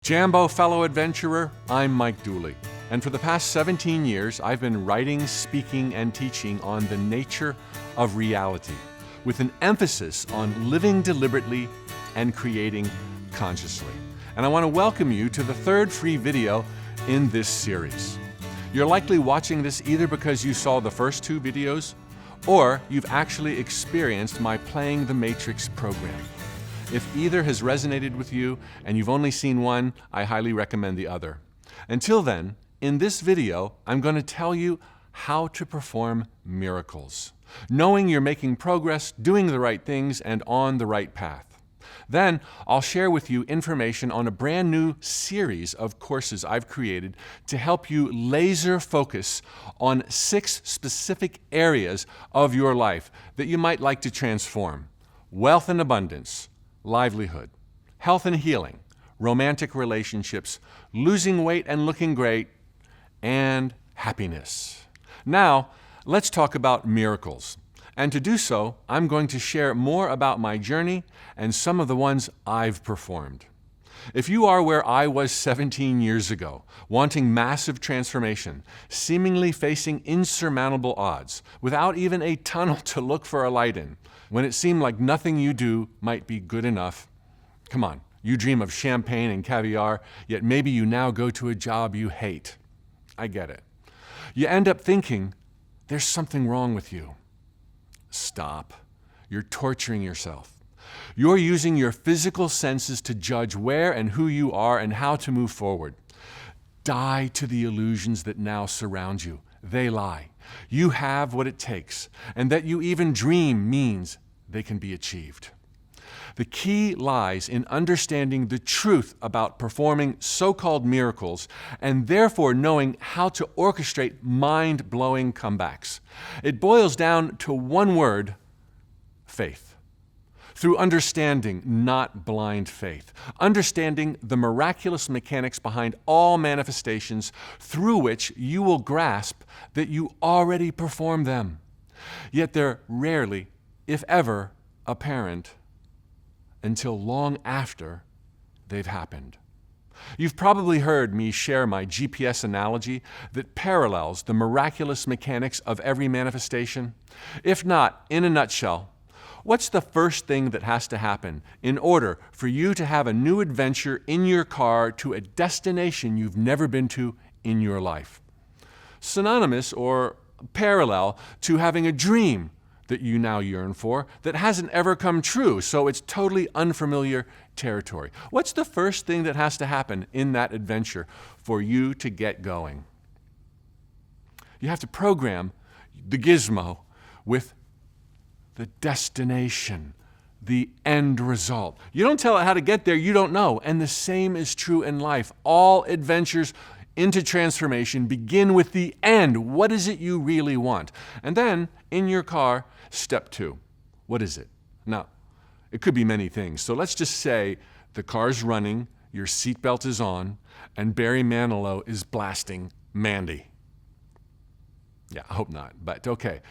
Jambo fellow adventurer, I'm Mike Dooley, and for the past 17 years I've been writing, speaking, and teaching on the nature of reality, with an emphasis on living deliberately and creating consciously. And I want to welcome you to the third free video in this series. You're likely watching this either because you saw the first two videos, or you've actually experienced my Playing the Matrix program. If either has resonated with you and you've only seen one, I highly recommend the other. Until then, in this video, I'm going to tell you how to perform miracles, knowing you're making progress, doing the right things, and on the right path. Then, I'll share with you information on a brand new series of courses I've created to help you laser focus on 6 specific areas of your life that you might like to transform: wealth and abundance, livelihood, health and healing, romantic relationships, losing weight and looking great, and happiness. Now, let's talk about miracles. And to do so, I'm going to share more about my journey and some of the ones I've performed. If you are where I was 17 years ago, wanting massive transformation, seemingly facing insurmountable odds, without even a tunnel to look for a light in, when it seemed like nothing you do might be good enough, come on, you dream of champagne and caviar, yet maybe you now go to a job you hate. I get it. You end up thinking, there's something wrong with you. Stop. You're torturing yourself. You're using your physical senses to judge where and who you are and how to move forward. Die to the illusions that now surround you. They lie. You have what it takes, and that you even dream means they can be achieved. The key lies in understanding the truth about performing so-called miracles and therefore knowing how to orchestrate mind-blowing comebacks. It boils down to one word: faith. Through understanding, not blind faith. Understanding the miraculous mechanics behind all manifestations through which you will grasp that you already perform them. Yet they're rarely, if ever, apparent until long after they've happened. You've probably heard me share my GPS analogy that parallels the miraculous mechanics of every manifestation. If not, in a nutshell, what's the first thing that has to happen in order for you to have a new adventure in your car to a destination you've never been to in your life? Synonymous or parallel to having a dream that you now yearn for that hasn't ever come true, so it's totally unfamiliar territory. What's the first thing that has to happen in that adventure for you to get going? You have to program the gizmo with the destination, the end result. You don't tell it how to get there, you don't know. And the same is true in life. All adventures into transformation begin with the end. What is it you really want? And then, in your car, step 2. What is it? Now, it could be many things. So let's just say the car's running, your seatbelt is on, and Barry Manilow is blasting Mandy. Yeah, I hope not, but okay.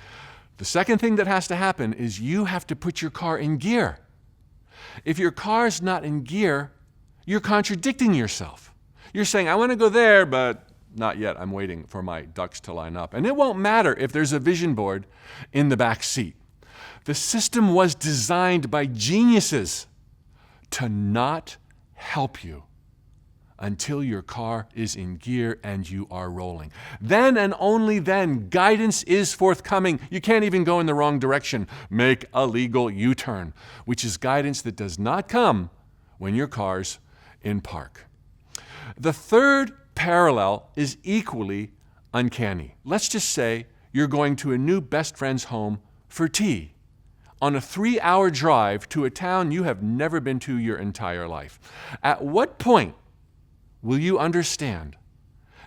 The second thing that has to happen is you have to put your car in gear. If your car's not in gear, you're contradicting yourself. You're saying, I want to go there, but not yet. I'm waiting for my ducks to line up. And it won't matter if there's a vision board in the back seat. The system was designed by geniuses to not help you until your car is in gear and you are rolling. Then and only then, guidance is forthcoming. You can't even go in the wrong direction. Make a legal U-turn, which is guidance that does not come when your car's in park. The third parallel is equally uncanny. Let's just say you're going to a new best friend's home for tea on a 3-hour drive to a town you have never been to your entire life. At what point will you understand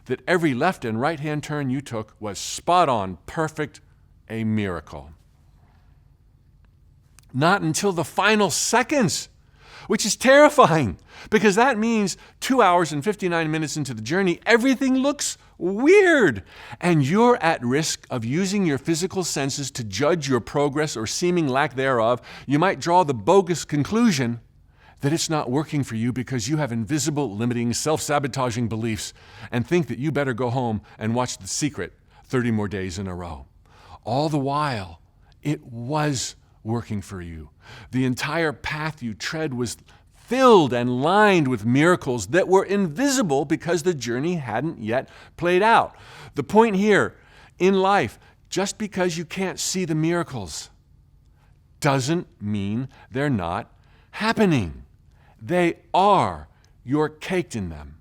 that every left and right-hand turn you took was spot on, perfect, a miracle? Not until the final seconds, which is terrifying, because that means 2 hours and 59 minutes into the journey, everything looks weird, and you're at risk of using your physical senses to judge your progress or seeming lack thereof. You might draw the bogus conclusion that it's not working for you because you have invisible, limiting, self-sabotaging beliefs and think that you better go home and watch The Secret 30 more days in a row. All the while, it was working for you. The entire path you tread was filled and lined with miracles that were invisible because the journey hadn't yet played out. The point here in life, just because you can't see the miracles doesn't mean they're not happening. They are. You're caked in them.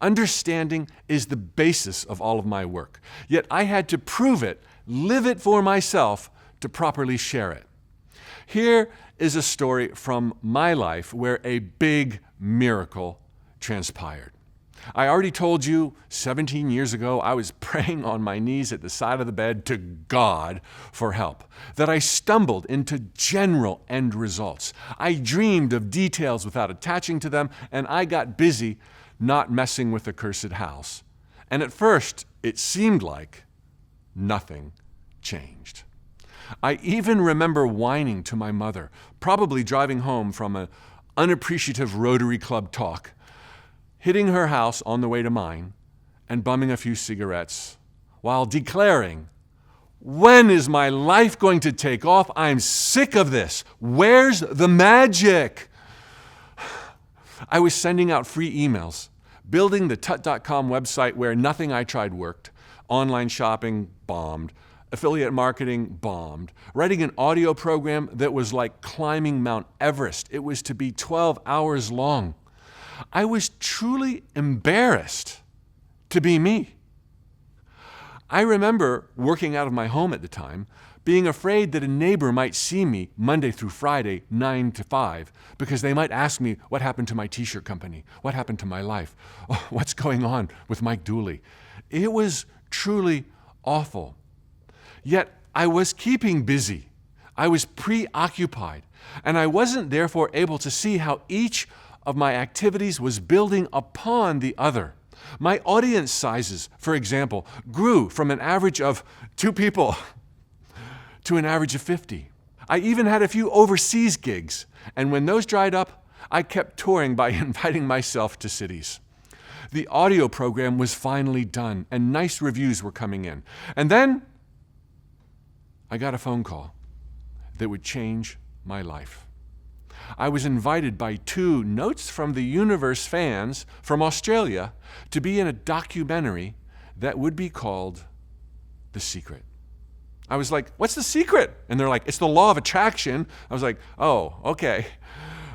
Understanding is the basis of all of my work. Yet I had to prove it, live it for myself to properly share it. Here is a story from my life where a big miracle transpired. I already told you 17 years ago I was praying on my knees at the side of the bed to God for help, that I stumbled into general end results. I dreamed of details without attaching to them, and I got busy not messing with the cursed house. And at first, it seemed like nothing changed. I even remember whining to my mother, probably driving home from an unappreciative Rotary Club talk, hitting her house on the way to mine and bumming a few cigarettes while declaring, "When is my life going to take off? I'm sick of this. Where's the magic?" I was sending out free emails, building the tut.com website where nothing I tried worked. Online shopping bombed. Affiliate marketing bombed. Writing an audio program that was like climbing Mount Everest. It was to be 12 hours long. I was truly embarrassed to be me. I remember working out of my home at the time, being afraid that a neighbor might see me Monday through Friday, 9 to 5, because they might ask me what happened to my t-shirt company, what happened to my life, what's going on with Mike Dooley. It was truly awful. Yet I was keeping busy. I was preoccupied, and I wasn't therefore able to see how each of my activities was building upon the other. My audience sizes, for example, grew from an average of 2 people to an average of 50. I even had a few overseas gigs, and when those dried up, I kept touring by inviting myself to cities. The audio program was finally done, and nice reviews were coming in. And then I got a phone call that would change my life. I was invited by 2 Notes from the Universe fans from Australia to be in a documentary that would be called The Secret. I was like, "What's the secret?" And they're like, "It's the law of attraction." I was like, "Oh, okay."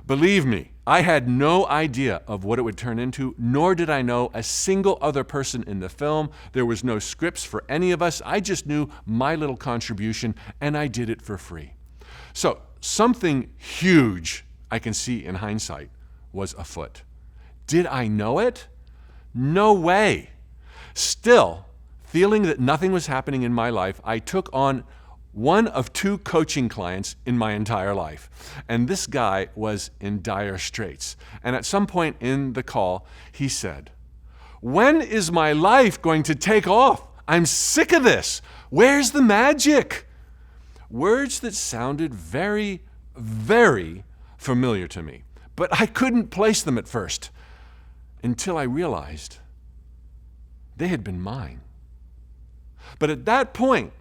Believe me, I had no idea of what it would turn into, nor did I know a single other person in the film. There was no scripts for any of us. I just knew my little contribution, and I did it for free. So something huge, I can see in hindsight, was afoot. Did I know it? No way. Still, feeling that nothing was happening in my life, I took on one of 2 coaching clients in my entire life. And this guy was in dire straits. And at some point in the call, he said, "When is my life going to take off? I'm sick of this. Where's the magic?" Words that sounded very, very familiar to me. But I couldn't place them at first until I realized they had been mine. But at that point,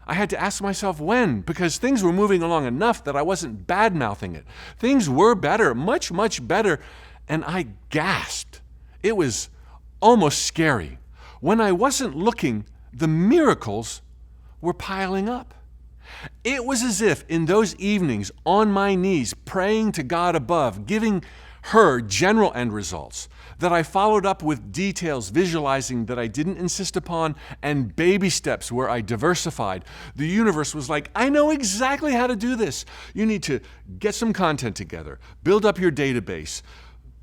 I had to ask myself when, because things were moving along enough that I wasn't bad-mouthing it. Things were better, much, much better, and I gasped. It was almost scary. When I wasn't looking, the miracles were piling up. It was as if in those evenings on my knees, praying to God above, giving her general end results, that I followed up with details, visualizing that I didn't insist upon, and baby steps where I diversified. The universe was like, "I know exactly how to do this. You need to get some content together, build up your database,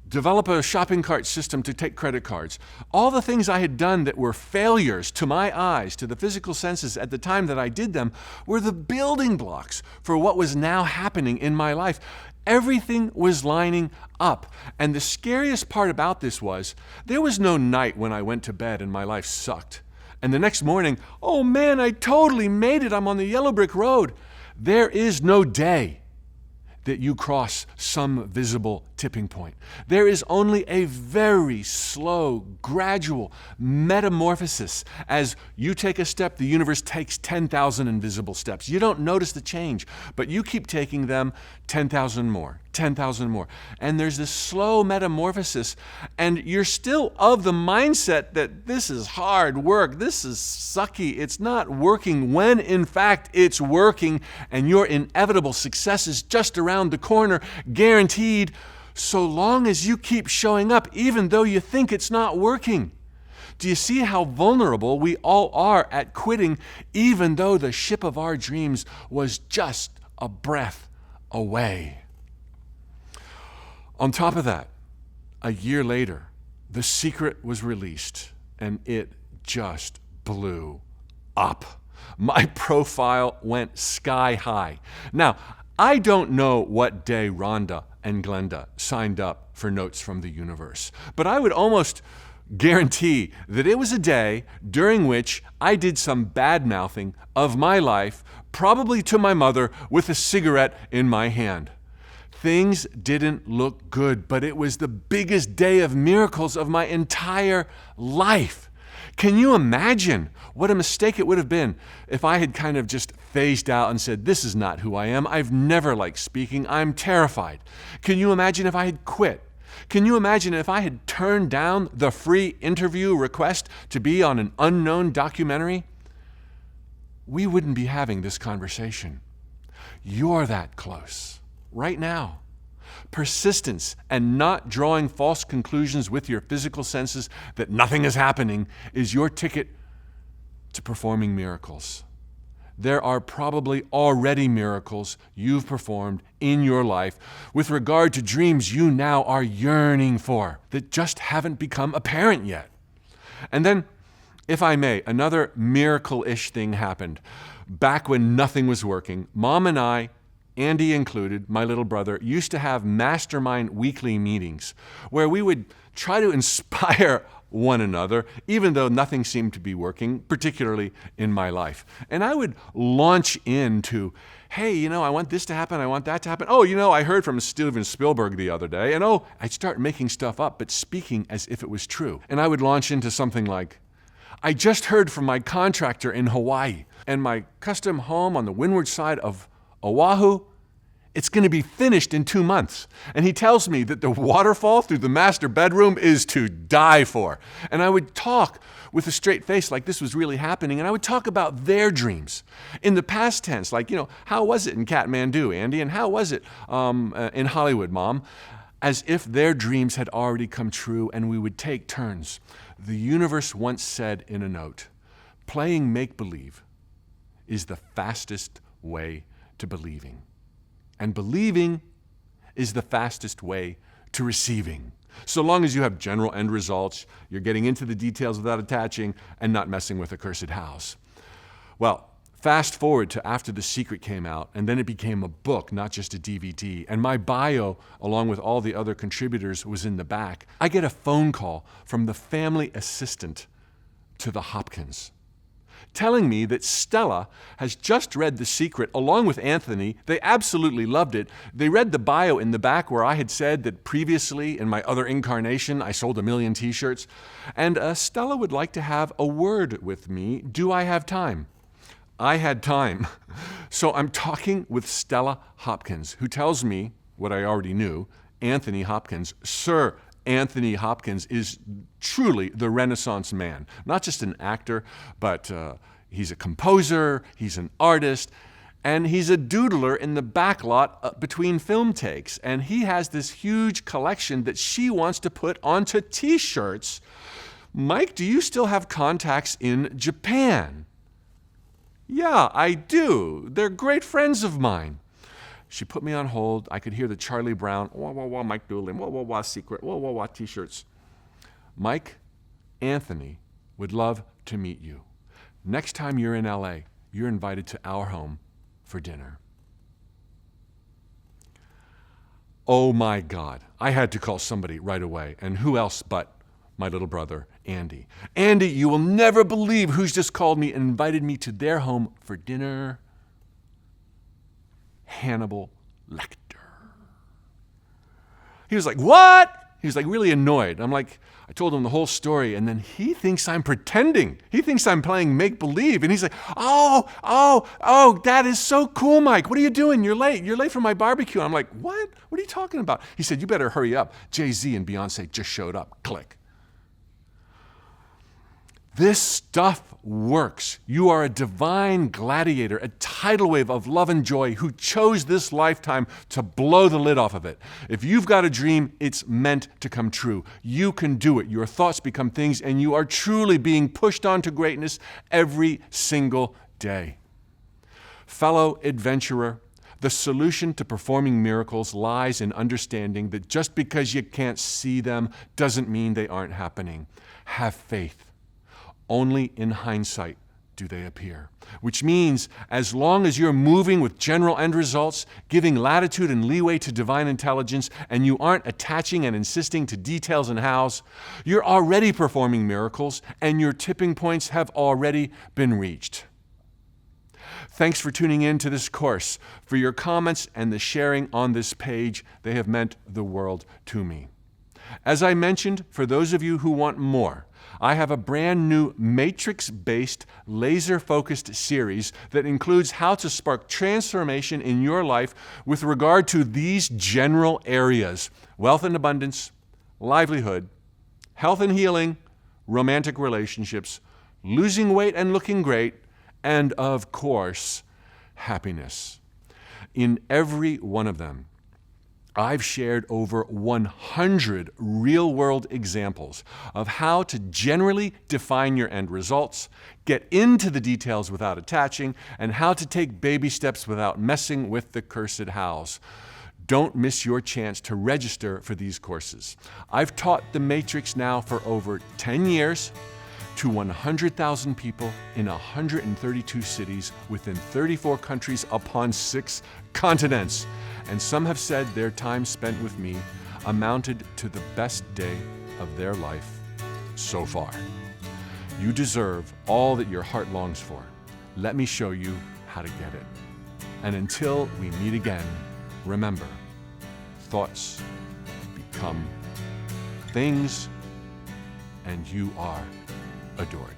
develop a shopping cart system to take credit cards." All the things I had done that were failures to my eyes, to the physical senses at the time that I did them, were the building blocks for what was now happening in my life. Everything was lining up. And the scariest part about this was, there was no night when I went to bed and my life sucked. And the next morning, "Oh man, I totally made it. I'm on the yellow brick road." There is no day that you cross some visible tipping point. There is only a very slow, gradual metamorphosis. As you take a step, the universe takes 10,000 invisible steps. You don't notice the change, but you keep taking them 10,000 more, 10,000 more. And there's this slow metamorphosis, and you're still of the mindset that this is hard work, this is sucky, it's not working, when in fact it's working, and your inevitable success is just around the corner, guaranteed, so long as you keep showing up, even though you think it's not working. Do you see how vulnerable we all are at quitting, even though the ship of our dreams was just a breath away? On top of that, a year later, The Secret was released, and it just blew up. My profile went sky high. Now, I don't know what day Rhonda and Glenda signed up for Notes from the Universe, but I would almost guarantee that it was a day during which I did some bad-mouthing of my life, probably to my mother, with a cigarette in my hand. Things didn't look good, but it was the biggest day of miracles of my entire life. Can you imagine what a mistake it would have been if I had kind of just phased out and said, this is not who I am. I've never liked speaking. I'm terrified. Can you imagine if I had quit? Can you imagine if I had turned down the free interview request to be on an unknown documentary? We wouldn't be having this conversation. You're that close right now. Persistence and not drawing false conclusions with your physical senses that nothing is happening is your ticket to performing miracles. There are probably already miracles you've performed in your life with regard to dreams you now are yearning for that just haven't become apparent yet. And then, if I may, another miracle-ish thing happened. Back when nothing was working, Mom and I, Andy included, my little brother, used to have mastermind weekly meetings where we would try to inspire one another, even though nothing seemed to be working, particularly in my life. And I would launch into, hey, I want this to happen, I want that to happen. Oh, I heard from Steven Spielberg the other day. And I'd start making stuff up, but speaking as if it was true. And I would launch into something like, I just heard from my contractor in Hawaii, and my custom home on the windward side of Oahu, it's going to be finished in 2 months. And he tells me that the waterfall through the master bedroom is to die for. And I would talk with a straight face like this was really happening, and I would talk about their dreams in the past tense, like, how was it in Kathmandu, Andy? And how was it in Hollywood, Mom? As if their dreams had already come true, and we would take turns. The universe once said in a note, playing make-believe is the fastest way to believing. And believing is the fastest way to receiving. So long as you have general end results, you're getting into the details without attaching, and not messing with a cursed house. Well, fast forward to after The Secret came out, and then it became a book, not just a DVD. And my bio, along with all the other contributors, was in the back. I get a phone call from the family assistant to the Hopkins, telling me that Stella has just read The Secret along with Anthony. They absolutely loved it. They read the bio in the back where I had said that previously in my other incarnation I sold 1 million t-shirts. And Stella would like to have a word with me. Do I have time? I had time. So I'm talking with Stella Hopkins, who tells me what I already knew. Anthony Hopkins, Sir Anthony Hopkins, is truly the Renaissance man. Not just an actor, but he's a composer, he's an artist, and he's a doodler in the backlot between film takes. And he has this huge collection that she wants to put onto t-shirts. Mike, do you still have contacts in Japan? Yeah, I do. They're great friends of mine. She put me on hold. I could hear the Charlie Brown, wah, wah, wah, Mike Dooley, wah, wah, wah, Secret, wah, wah, wah, t-shirts. Mike, Anthony would love to meet you. Next time you're in LA, you're invited to our home for dinner. Oh my God. I had to call somebody right away. And who else but my little brother, Andy. Andy, you will never believe who's just called me and invited me to their home for dinner. Hannibal Lecter. He was like, what? He was like really annoyed. I told him the whole story, and then he thinks I'm pretending. He thinks I'm playing make-believe, and he's like, oh, that is so cool, Mike. What are you doing? You're late. You're late for my barbecue. I'm like, what? What are you talking about? He said, you better hurry up. Jay-Z and Beyonce just showed up. Click. This stuff works. You are a divine gladiator, a tidal wave of love and joy who chose this lifetime to blow the lid off of it. If you've got a dream, it's meant to come true. You can do it. Your thoughts become things, and you are truly being pushed on to greatness every single day. Fellow adventurer, the solution to performing miracles lies in understanding that just because you can't see them doesn't mean they aren't happening. Have faith. Only in hindsight do they appear. Which means as long as you're moving with general end results, giving latitude and leeway to divine intelligence, and you aren't attaching and insisting to details and hows, you're already performing miracles, and your tipping points have already been reached. Thanks for tuning in to this course. For your comments and the sharing on this page, they have meant the world to me. As I mentioned, for those of you who want more, I have a brand new matrix-based, laser-focused series that includes how to spark transformation in your life with regard to these general areas: wealth and abundance, livelihood, health and healing, romantic relationships, losing weight and looking great, and of course, happiness. In every one of them, I've shared over 100 real-world examples of how to generally define your end results, get into the details without attaching, and how to take baby steps without messing with the cursed hows. Don't miss your chance to register for these courses. I've taught the Matrix now for over 10 years to 100,000 people in 132 cities within 34 countries upon 6 continents. And some have said their time spent with me amounted to the best day of their life so far. You deserve all that your heart longs for. Let me show you how to get it. And until we meet again, remember, thoughts become things, and you are adored.